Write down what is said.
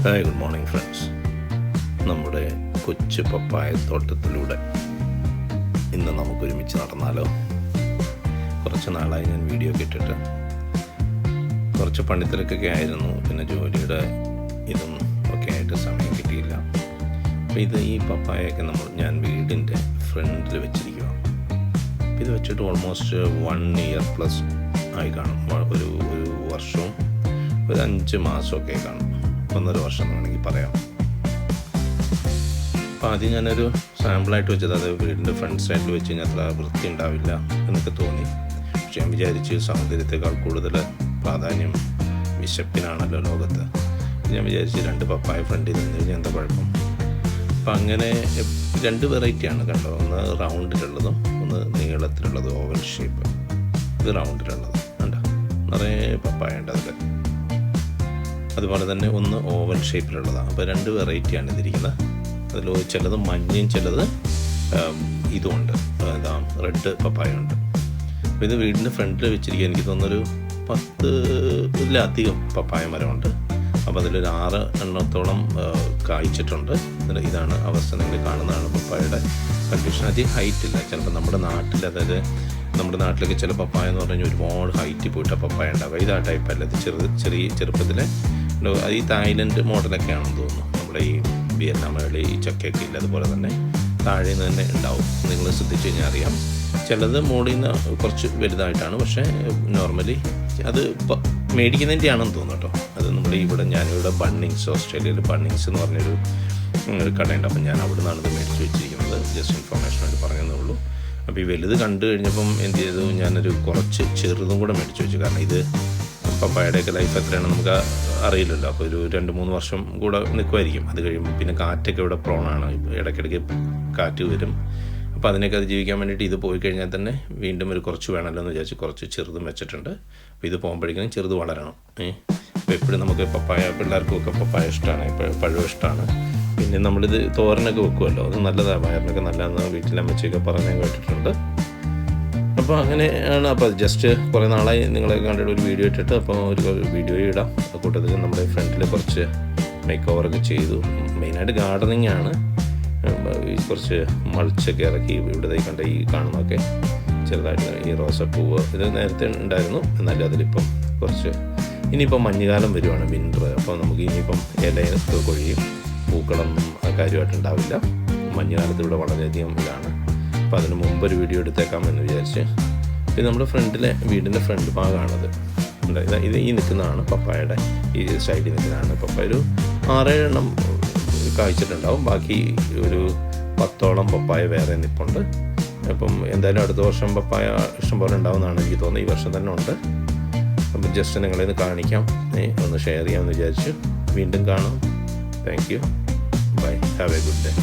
Hi, good morning friends. നമ്മുടെ കൊച്ചു പപ്പായ തോട്ടത്തിലൂടെ ഇന്ന് നമുക്കൊരുമിച്ച് നടന്നാലോ? കുറച്ച് നാളായി ഞാൻ വീഡിയോ ഇട്ടിട്ട് കുറച്ച് പണിത്തിരക്കൊക്കെ ആയിരുന്നു, പിന്നെ ജോലിയുടെ ഇതും ഒക്കെ ആയിട്ട് സമയം കിട്ടിയില്ല. അപ്പോൾ ഈ പപ്പായൊക്കെ ഞാൻ വീടിൻ്റെ ഫ്രണ്ടിൽ വെച്ചിരിക്കുക. ഇത് വെച്ചിട്ട് ഓൾമോസ്റ്റ് 1 ഇയർ പ്ലസ് ആയി കാണും. ഒരു വർഷവും ഒരു 5 മാസമൊക്കെ കാണും, 1.5 വർഷം എന്ന് വേണമെങ്കിൽ പറയാം. അപ്പോൾ ആദ്യം ഞാനൊരു സാമ്പിളായിട്ട് വെച്ചത്, അത് വീടിൻ്റെ ഫ്രണ്ട് സൈഡിൽ വെച്ച് കഴിഞ്ഞാൽ അത്ര വൃത്തി ഉണ്ടാവില്ല എന്നൊക്കെ തോന്നി. പക്ഷെ ഞാൻ വിചാരിച്ച് സൗന്ദര്യത്തെക്കാൾ കൂടുതൽ പ്രാധാന്യം വിശപ്പിനാണല്ലോ ലോകത്ത്. ഞാൻ വിചാരിച്ച് 2 പപ്പായ ഫ്രണ്ടിൽ നിന്ന് കഴിഞ്ഞാൽ എന്താ കുഴപ്പം. അപ്പം അങ്ങനെ 2 വെറൈറ്റിയാണ് കണ്ടോ. ഒന്ന് റൗണ്ടിലുള്ളതും ഒന്ന് നീളത്തിലുള്ളതും, ഓവൽ ഷേപ്പ്. ഇത് റൗണ്ടിലുള്ളത് കണ്ടോ, നിറയെ പപ്പായ ഉണ്ട് അതിൽ. അതുപോലെ തന്നെ ഒന്ന് ഓവൽ ഷേപ്പിലുള്ളതാണ്. അപ്പോൾ 2 വെറൈറ്റിയാണ് ഇതിരിക്കുന്നത്. അതിൽ ചിലത് മഞ്ഞയും ചിലത് ഇതുമുണ്ട്, റെഡ് പപ്പായ ഉണ്ട്. അപ്പോൾ ഇത് വീടിൻ്റെ ഫ്രണ്ടിൽ വെച്ചിരിക്കുക. എനിക്ക് തോന്നുന്നൊരു 10-ലധികം പപ്പായ മരമുണ്ട്. അപ്പോൾ അതിലൊരു 6 എണ്ണത്തോളം കായ്ച്ചിട്ടുണ്ട്. ഇതാണ് അവസ്ഥ. നിങ്ങൾ കാണുന്നതാണ് പപ്പായയുടെ കണ്ടീഷൻ. അധികം ഹൈറ്റില്ല. ചിലപ്പോൾ നമ്മുടെ നാട്ടിൽ, അതായത് നമ്മുടെ നാട്ടിലൊക്കെ ചില പപ്പായ എന്ന് പറഞ്ഞാൽ ഒരുപാട് ഹൈറ്റിൽ പോയിട്ട് പപ്പായ ഉണ്ടാവുക. ഇത് ആ ടൈപ്പല്ല. ഇത് ചെറുപ്പത്തിലെ ഈ തായ്ലൻഡ് മോഡലൊക്കെയാണെന്ന് തോന്നുന്നു. നമ്മുടെ ഈ വിയറ്റ്നാമുകളിൽ ഈ ചക്കയൊക്കെ ഇല്ല, അതുപോലെ തന്നെ താഴെ നിന്ന് തന്നെ ഉണ്ടാവും. നിങ്ങൾ ശ്രദ്ധിച്ച് കഴിഞ്ഞാൽ അറിയാം. ചിലത് മുകളിൽ നിന്ന് കുറച്ച് വലുതായിട്ടാണ്, പക്ഷേ നോർമലി അത് മേടിക്കുന്നതിൻ്റെ ആണെന്ന് തോന്നുന്നു കേട്ടോ. അത് നമ്മുടെ ഞാനിവിടെ ബണ്ണിങ്സ്, ഓസ്ട്രേലിയയിൽ ബണ്ണിങ്സ് എന്ന് പറഞ്ഞൊരു കടയുണ്ട്. അപ്പം ഞാൻ അവിടെ നിന്നാണ് ഇത് മേടിച്ച് വെച്ചിരിക്കുന്നത്. ജസ്റ്റ് ഇൻഫർമേഷനായിട്ട് പറഞ്ഞതേ ഉള്ളൂ. അപ്പോൾ ഈ വലുത് കണ്ടു കഴിഞ്ഞപ്പം എന്ത് ചെയ്തു, ഞാനൊരു കുറച്ച് ചെറുതും കൂടെ മേടിച്ച് വെച്ചു. കാരണം ഇത് പപ്പായയുടെയൊക്കെ ലൈഫ് എത്രയാണ് നമുക്ക് അറിയില്ലല്ലോ. അപ്പോൾ ഒരു 2-3 വർഷം കൂടെ നിൽക്കുമായിരിക്കും. അത് കഴിയുമ്പോൾ പിന്നെ കാറ്റൊക്കെ ഇവിടെ പ്രോണാണ്. ഇടയ്ക്കിടയ്ക്ക് കാറ്റ് വരും. അപ്പോൾ അതിനൊക്കെ അതിജീവിക്കാൻ വേണ്ടിയിട്ട് ഇത് പോയി കഴിഞ്ഞാൽ തന്നെ വീണ്ടും ഒരു കുറച്ച് വേണമല്ലോ എന്ന് വിചാരിച്ച് കുറച്ച് ചെറുതും വെച്ചിട്ടുണ്ട്. അപ്പോൾ ഇത് പോകുമ്പോഴേക്കും ചെറുത് വളരണം. അപ്പോൾ എപ്പോഴും നമുക്ക് പപ്പായ, പിള്ളേർക്കൊക്കെ പപ്പായ ഇഷ്ടമാണ്, പഴം ഇഷ്ടമാണ്. പിന്നെ നമ്മളിത് തോരനൊക്കെ വെക്കുമല്ലോ, അത് നല്ലതാണ്, വയറിനൊക്കെ നല്ലതെന്ന് വീട്ടിലമ്മച്ചയൊക്കെ പറഞ്ഞ് കേട്ടിട്ടുണ്ട്. അപ്പോൾ അങ്ങനെയാണ്. അപ്പോൾ ജസ്റ്റ് കുറേ നാളായി നിങ്ങളെ കണ്ടിട്ട് ഒരു വീഡിയോ ഇട്ടിട്ട്, അപ്പോൾ ഒരു വീഡിയോ ഇടാം. കൂട്ടത്തിൽ നമ്മുടെ ഫ്രണ്ടിൽ കുറച്ച് മേക്ക് ഓവറൊക്കെ ചെയ്തു. മെയിനായിട്ട് ഗാർഡനിങ് ആണ്. കുറച്ച് മൾച്ചൊക്കെ ഇറക്കി. ഇവിടെ കണ്ട ഈ കാണുന്നതൊക്കെ ചെറുതായിട്ട് ഈ റോസപ്പൂവ് ഇത് നേരത്തെ ഉണ്ടായിരുന്നു. എന്നാലും അതിലിപ്പം കുറച്ച് ഇനിയിപ്പം മഞ്ഞുകാലം വരുവാണ്, വിൻ്റർ. അപ്പോൾ നമുക്ക് ഇനിയിപ്പം ഇലയൊക്കെ കൊഴിയും, പൂക്കളൊന്നും കാര്യമായിട്ടുണ്ടാവില്ല. മഞ്ഞുകാലത്ത് ഇവിടെ വളരെയധികം ഇതാണ്. അപ്പോൾ അതിന് മുമ്പ് ഒരു വീഡിയോ എടുത്തേക്കാമെന്ന് വിചാരിച്ച്. പിന്നെ നമ്മുടെ വീടിൻ്റെ ഫ്രണ്ട് ഭാഗമാണത്. ഇത് ഈ നിൽക്കുന്നതാണ് പപ്പായയുടെ, ഈ സൈഡിൽ നിൽക്കുന്നതാണ് പപ്പായ. ഒരു 6-7 എണ്ണം കായ്ച്ചിട്ടുണ്ടാവും. ബാക്കി ഒരു 10ഓളം പപ്പായ വേറെ നിൽപ്പുണ്ട്. അപ്പം എന്തായാലും അടുത്ത വർഷം പപ്പായ ഇഷ്ടംപോലെ ഉണ്ടാവുമെന്നാണ് എനിക്ക് തോന്നുന്നത്. ഈ വർഷം തന്നെ ഉണ്ട്. അപ്പം ജസ്റ്റ് നിങ്ങളിത് കാണിക്കാം, ഒന്ന് ഷെയർ ചെയ്യാമെന്ന് വിചാരിച്ചു. വീണ്ടും കാണാം. Thank you. Bye. Have a good day.